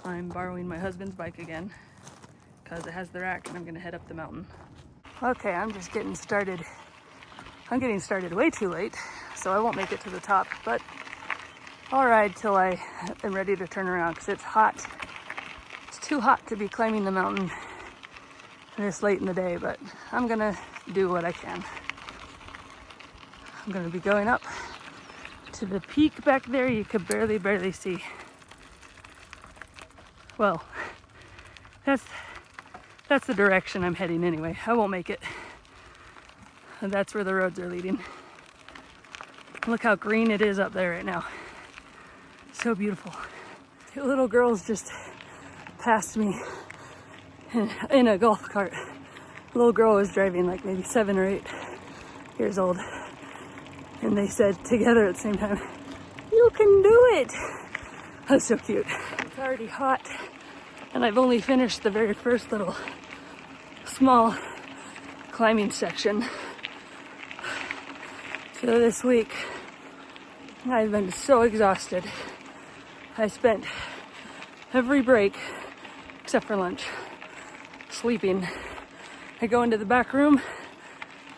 I'm borrowing my husband's bike again because it has the rack and I'm gonna head up the mountain. Okay, I'm just getting started. I'm getting started way too late, so I won't make it to the top, but I'll ride till I am ready to turn around because it's hot. It's too hot to be climbing the mountain this late in the day, but I'm gonna do what I can. I'm gonna be going up to the peak back there you could barely see. Well, that's the direction I'm heading anyway. I won't make it. And that's where the roads are leading. Look how green it is up there right now. So beautiful. Two little girls just passed me in a golf cart. The little girl was driving like maybe 7 or 8 years old. And they said together at the same time, "You can do it." That's so cute. It's already hot. And I've only finished the very first little small climbing section. So this week, I've been so exhausted. I spent every break, except for lunch, sleeping. I go into the back room,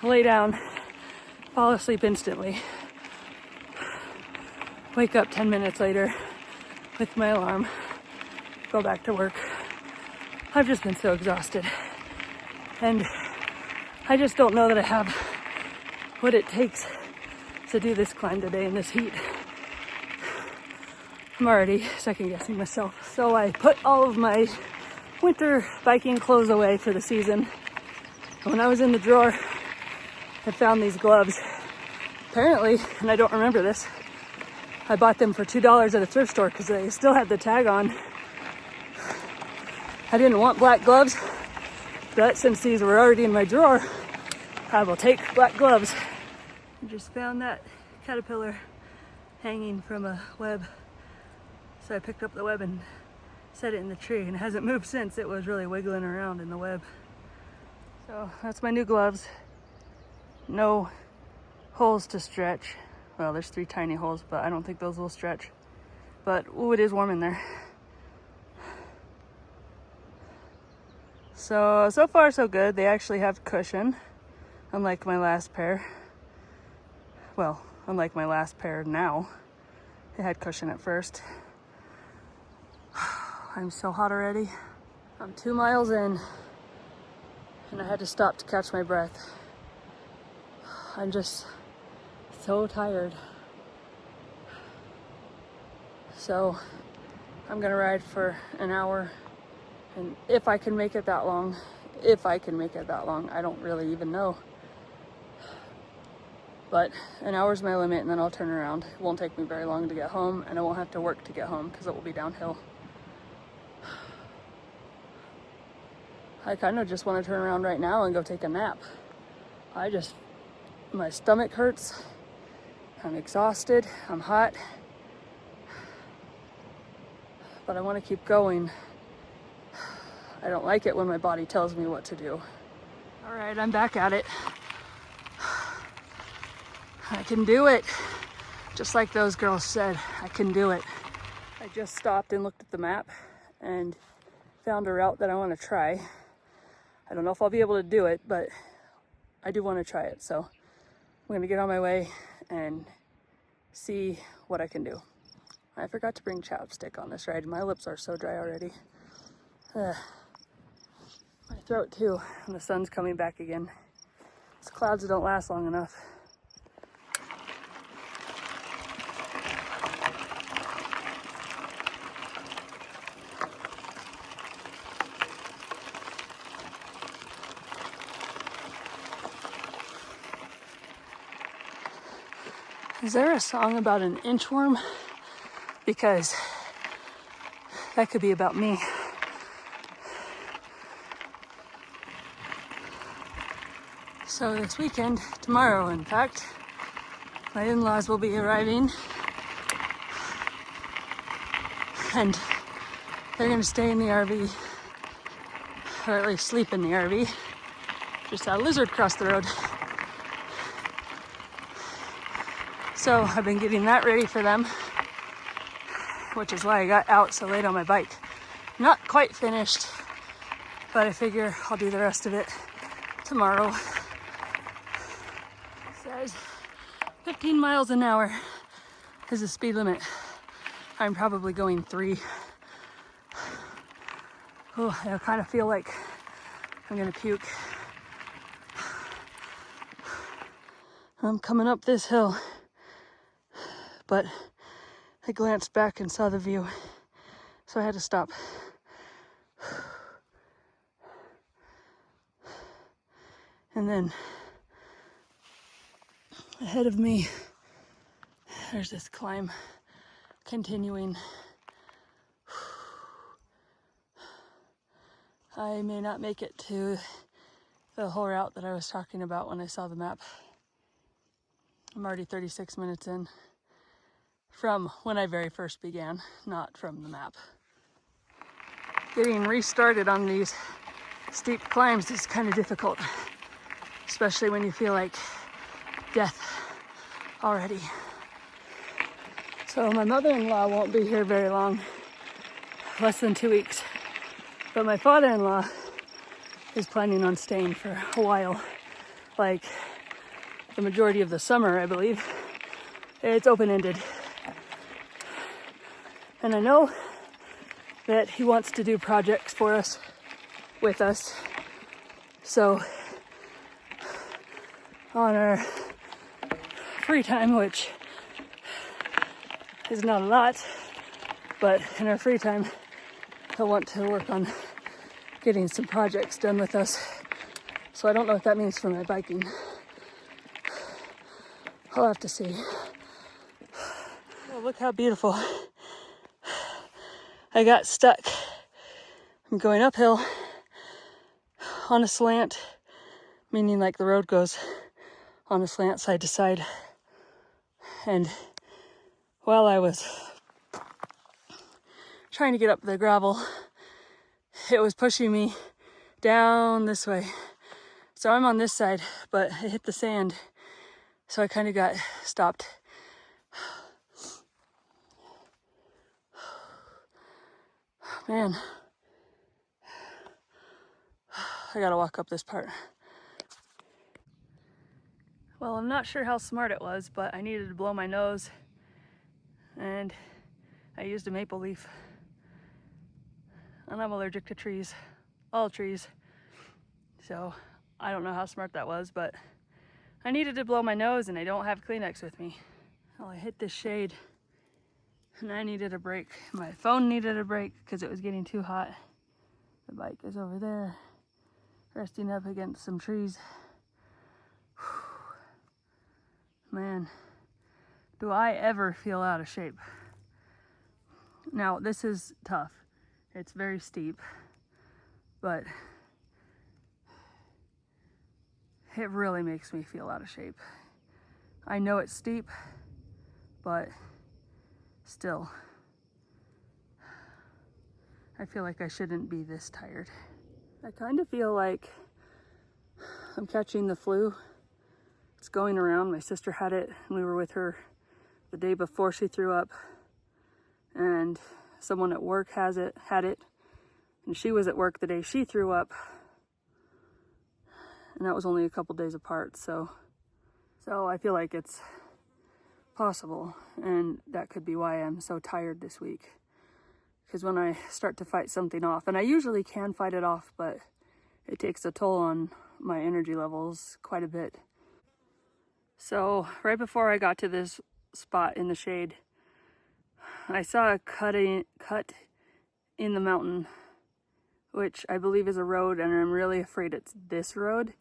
lay down, fall asleep instantly. Wake up 10 minutes later with my alarm, go back to work. I've just been so exhausted. And I just don't know that I have what it takes to do this climb today in this heat. I'm already second guessing myself. So I put all of my winter biking clothes away for the season. When I was in the drawer, I found these gloves. Apparently, and I don't remember this, I bought them for $2 at a thrift store because they still had the tag on. I didn't want black gloves, but since these were already in my drawer, I will take black gloves. I just found that caterpillar hanging from a web. So I picked up the web and set it in the tree, and it hasn't moved since. It was really wiggling around in the web. So that's my new gloves. No holes to stretch. Well, there's 3 tiny holes, but I don't think those will stretch. But ooh, it is warm in there. So far so good. They actually have cushion, unlike my last pair. Well, unlike my last pair now. They had cushion at first. I'm so hot already. I'm 2 miles in, and I had to stop to catch my breath. I'm just so tired. So I'm gonna ride for an hour, and if I can make it that long, I don't really even know. But an hour's my limit, and then I'll turn around. It won't take me very long to get home, and I won't have to work to get home because it will be downhill. I kind of just want to turn around right now and go take a nap. My stomach hurts. I'm exhausted. I'm hot. But I want to keep going. I don't like it when my body tells me what to do. All right, I'm back at it. I can do it. Just like those girls said, I can do it. I just stopped and looked at the map and found a route that I want to try. I don't know if I'll be able to do it, but I do want to try it. So I'm going to get on my way and see what I can do. I forgot to bring chapstick on this ride. My lips are so dry already. My throat too, and the sun's coming back again. These clouds don't last long enough. Is there a song about an inchworm? Because that could be about me. So this weekend, tomorrow in fact, my in-laws will be arriving, and they're gonna stay in the RV, or at least sleep in the RV. Just saw a lizard cross the road. So I've been getting that ready for them, which is why I got out so late on my bike. Not quite finished, but I figure I'll do the rest of it tomorrow. It says 15 miles an hour is the speed limit. I'm probably going 3. Oh, I kind of feel like I'm gonna puke. I'm coming up this hill, but I glanced back and saw the view, so I had to stop. And then ahead of me, there's this climb continuing. I may not make it to the whole route that I was talking about when I saw the map. I'm already 36 minutes in from when I very first began, not from the map. Getting restarted on these steep climbs is kind of difficult, especially when you feel like death already. So my mother-in-law won't be here very long, less than 2 weeks. But my father-in-law is planning on staying for a while, like the majority of the summer, I believe. It's open-ended. And I know that he wants to do projects for us, with us. So on our free time, which is not a lot, but in our free time, he'll want to work on getting some projects done with us. So I don't know what that means for my biking. I'll have to see. Oh, look how beautiful. I got stuck. I'm going uphill on a slant, meaning like the road goes on a slant side to side. And while I was trying to get up the gravel, it was pushing me down this way. So I'm on this side, but it hit the sand. So I kind of got stopped. Man, I gotta walk up this part. Well, I'm not sure how smart it was, but I needed to blow my nose, and I used a maple leaf. And I'm allergic to trees, all trees. So I don't know how smart that was, but I needed to blow my nose and I don't have Kleenex with me. Well, I hit this shade and I needed a break. My phone needed a break because it was getting too hot. The bike is over there, resting up against some trees. Man, do I ever feel out of shape. Now, this is tough. It's very steep, but it really makes me feel out of shape. I know it's steep, but still, I feel like I shouldn't be this tired. I kind of feel like I'm catching the flu. It's going around. My sister had it, and we were with her the day before she threw up. And someone at work had it, and she was at work the day she threw up. And that was only a couple days apart, so I feel like it's possible, and that could be why I'm so tired this week. Because when I start to fight something off, and I usually can fight it off, but it takes a toll on my energy levels quite a bit. So right before I got to this spot in the shade, I saw a cut in the mountain, which I believe is a road, and I'm really afraid it's this road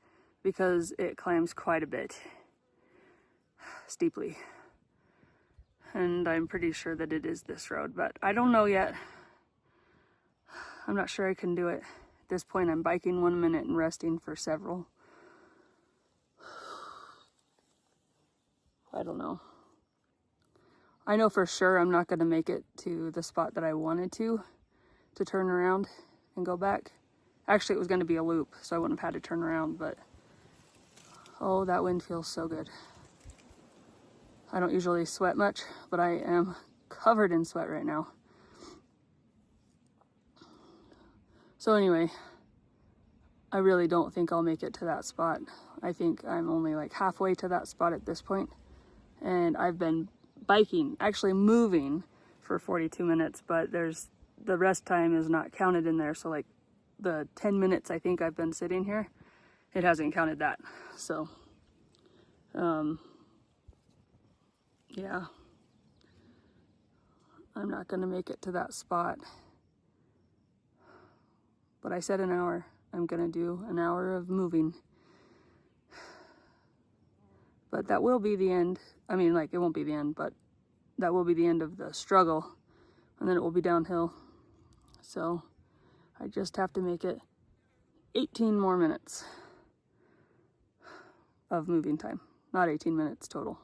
because it climbs quite a bit steeply. And I'm pretty sure that it is this road, but I don't know yet. I'm not sure I can do it. At this point, I'm biking 1 minute and resting for several. I don't know. I know for sure I'm not going to make it to the spot that I wanted to turn around and go back. Actually, it was going to be a loop, so I wouldn't have had to turn around, but oh, that wind feels so good. I don't usually sweat much, but I am covered in sweat right now. So anyway, I really don't think I'll make it to that spot. I think I'm only like halfway to that spot at this point. And I've been biking, actually moving for 42 minutes, but the rest time is not counted in there. So like the 10 minutes I think I've been sitting here, it hasn't counted that. So, yeah, I'm not gonna make it to that spot. But I said an hour. I'm gonna do an hour of moving. But that will be the end. I mean, like, it won't be the end, but that will be the end of the struggle. And then it will be downhill. So I just have to make it 18 more minutes of moving time. Not 18 minutes total.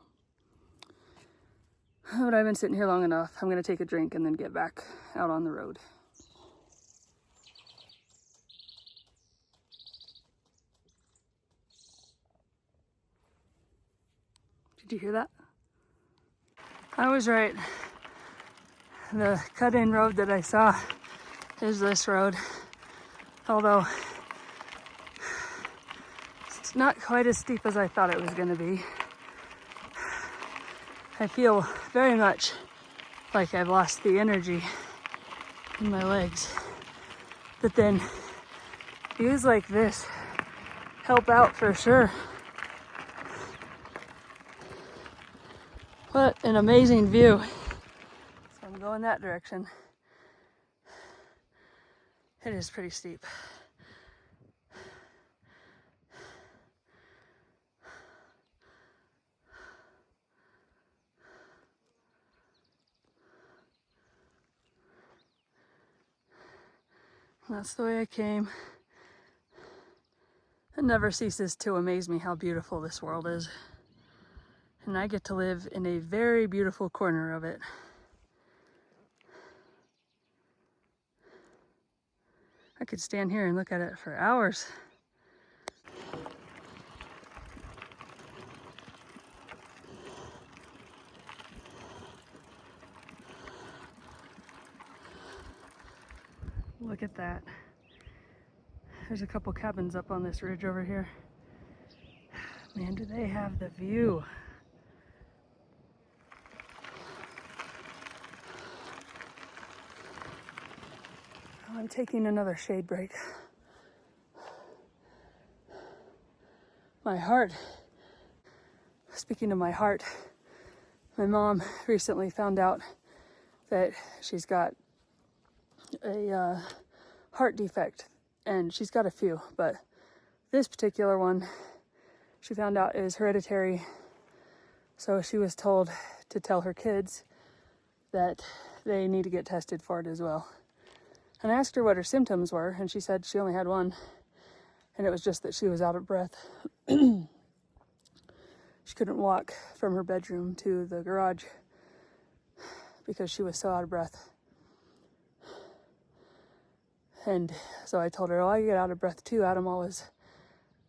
But I've been sitting here long enough. I'm gonna take a drink and then get back out on the road. Did you hear that? I was right. The cut-in road that I saw is this road. Although it's not quite as steep as I thought it was going to be. I feel very much like I've lost the energy in my legs. But then views like this help out for sure. What an amazing view. So I'm going that direction. It is pretty steep. That's the way I came. It never ceases to amaze me how beautiful this world is. And I get to live in a very beautiful corner of it. I could stand here and look at it for hours. Look at that. There's a couple cabins up on this ridge over here. Man, do they have the view. I'm taking another shade break. My heart. Speaking of my heart, my mom recently found out that she's got a heart defect, and she's got a few, but this particular one she found out is hereditary. So she was told to tell her kids that they need to get tested for it as well. And I asked her what her symptoms were, and she said she only had one, and it was just that she was out of breath. She couldn't walk from her bedroom to the garage because she was so out of breath. And so I told her, oh, I get out of breath too. Adam always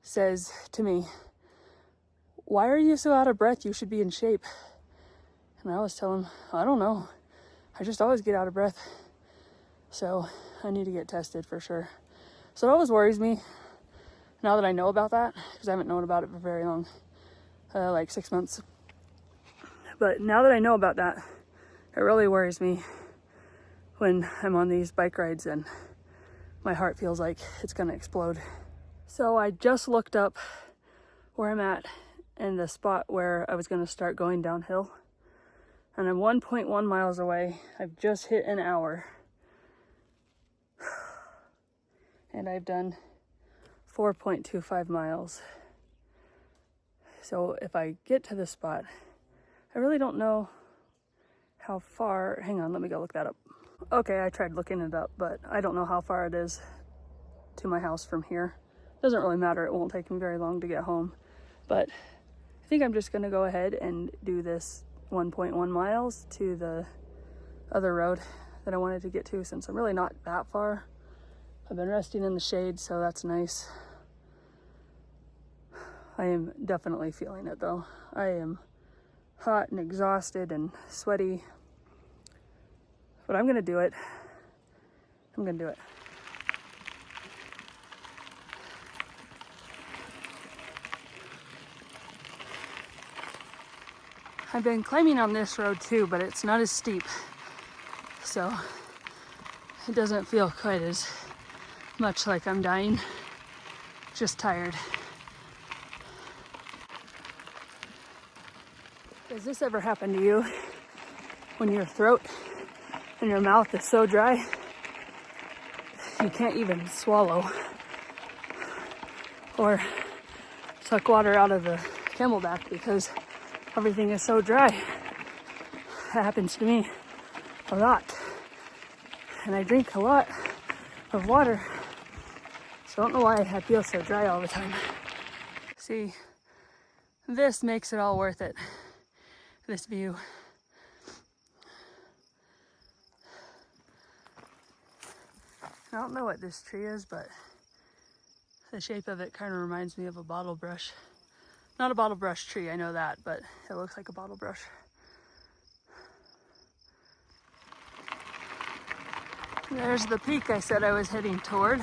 says to me, why are you so out of breath? You should be in shape. And I always tell him, I don't know. I just always get out of breath. So I need to get tested for sure. So it always worries me now that I know about that, because I haven't known about it for very long, like 6 months. But now that I know about that, it really worries me when I'm on these bike rides and my heart feels like it's gonna explode. So I just looked up where I'm at and the spot where I was gonna start going downhill. And I'm 1.1 miles away. I've just hit an hour. And I've done 4.25 miles. So if I get to this spot, I really don't know how far. Hang on, let me go look that up. Okay, I tried looking it up, but I don't know how far it is to my house from here. Doesn't really matter, it won't take me very long to get home. But I think I'm just gonna go ahead and do this 1.1 miles to the other road that I wanted to get to, since I'm really not that far. I've been resting in the shade, so that's nice. I am definitely feeling it though. I am hot and exhausted and sweaty, but I'm gonna do it. I'm gonna do it. I've been climbing on this road too, but it's not as steep. So it doesn't feel quite as much like I'm dying, just tired. Does this ever happen to you when your throat and your mouth is so dry you can't even swallow or suck water out of the Camelback because everything is so dry? That happens to me a lot, and I drink a lot of water, so I don't know why I feel so dry all the time. See, this makes it all worth it, this view. I don't know what this tree is, but the shape of it kind of reminds me of a bottle brush. Not a bottle brush tree, I know that, but it looks like a bottle brush. There's the peak I said I was heading toward.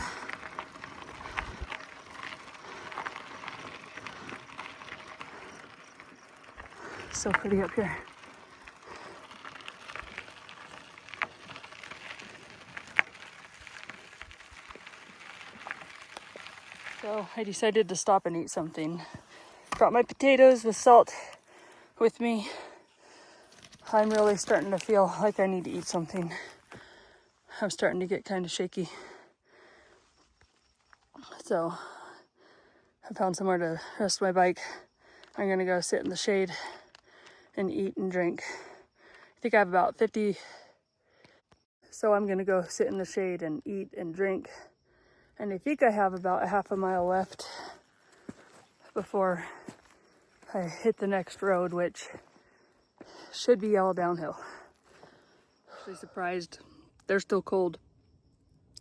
So pretty up here. So I decided to stop and eat something. Brought my potatoes with salt with me. I'm really starting to feel like I need to eat something. I'm starting to get kind of shaky. So I found somewhere to rest my bike. I'm gonna go sit in the shade and eat and drink. I think I have about 50. So I'm gonna go sit in the shade and eat and drink. And I think I have about a half a mile left before I hit the next road, which should be all downhill. Actually surprised they're still cold.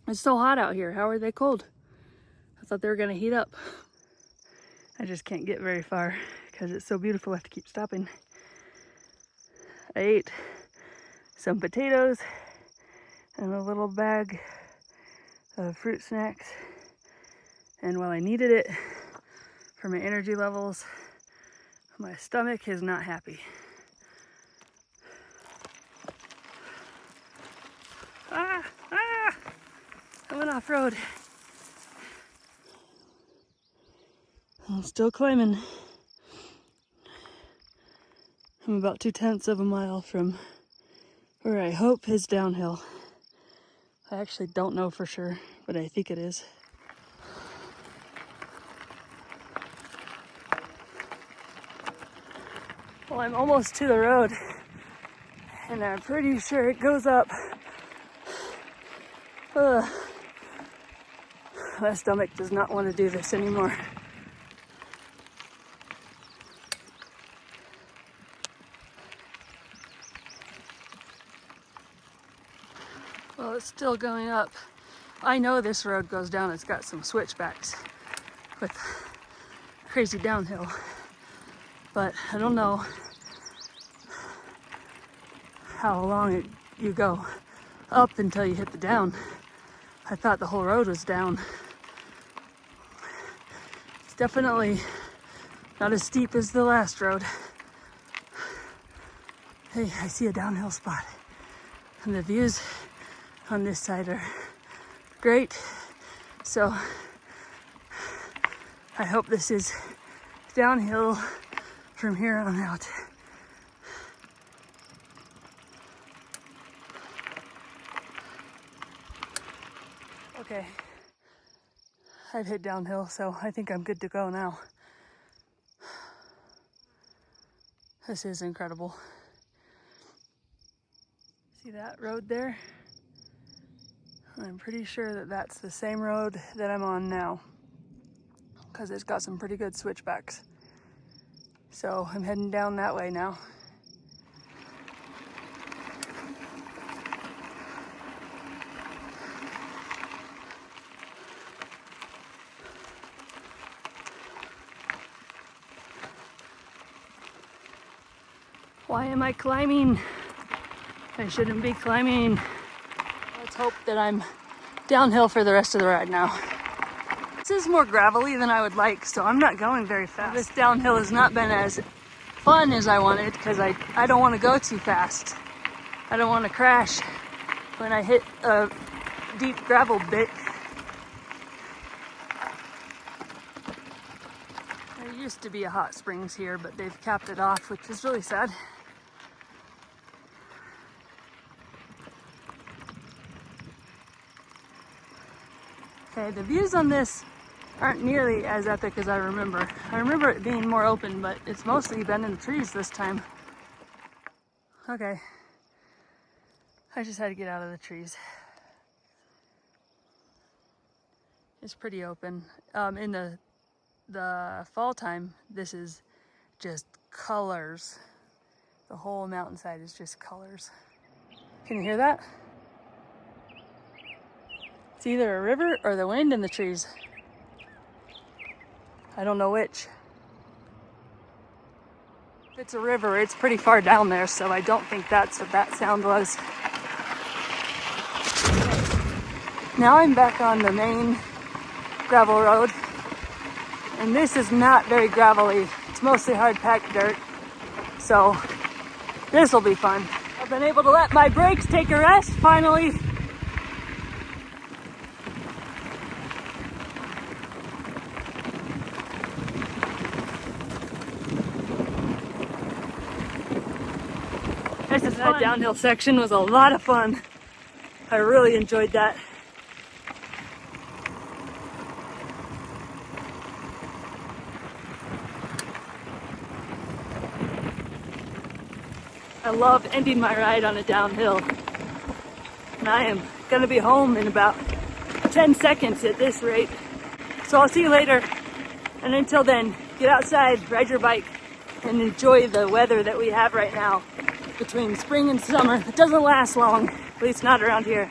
It's so hot out here. How are they cold? I thought they were gonna heat up. I just can't get very far because it's so beautiful. I have to keep stopping. I ate some potatoes and a little bag of fruit snacks. And while I needed it for my energy levels, my stomach is not happy. I went off road. I'm still climbing. I'm about 2/10 of a mile from where I hope is downhill. I actually don't know for sure, but I think it is. Well, I'm almost to the road, and I'm pretty sure it goes up. My stomach does not want to do this anymore. Well, it's still going up. I know this road goes down. It's got some switchbacks with crazy downhill, but I don't know how long you go up until you hit the down. I thought the whole road was down. It's definitely not as steep as the last road. Hey, I see a downhill spot, and the views on this side are great. So I hope this is downhill from here on out. Okay, I've hit downhill, so I think I'm good to go now. This is incredible. See that road there? I'm pretty sure that that's the same road that I'm on now, because it's got some pretty good switchbacks. So I'm heading down that way now. Why am I climbing? I shouldn't be climbing. Let's hope that I'm downhill for the rest of the ride now. This is more gravelly than I would like, so I'm not going very fast. This downhill has not been as fun as I wanted because I don't want to go too fast. I don't want to crash when I hit a deep gravel bit. There used to be a hot springs here, but they've capped it off, which is really sad. Okay, the views on this aren't nearly as epic as I remember. I remember it being more open, but it's mostly been in the trees this time. Okay, I just had to get out of the trees. It's pretty open. In the fall time, this is just colors. The whole mountainside is just colors. Can you hear that? It's either a river or the wind in the trees. I don't know which. If it's a river, it's pretty far down there, so I don't think that's what that sound was. Now I'm back on the main gravel road, and this is not very gravelly. It's mostly hard packed dirt, so this will be fun. I've been able to let my brakes take a rest finally. That downhill section was a lot of fun. I really enjoyed that. I love ending my ride on a downhill. And I am gonna be home in about 10 seconds at this rate. So I'll see you later. And until then, get outside, ride your bike, and enjoy the weather that we have right now between spring and summer. It doesn't last long, at least not around here.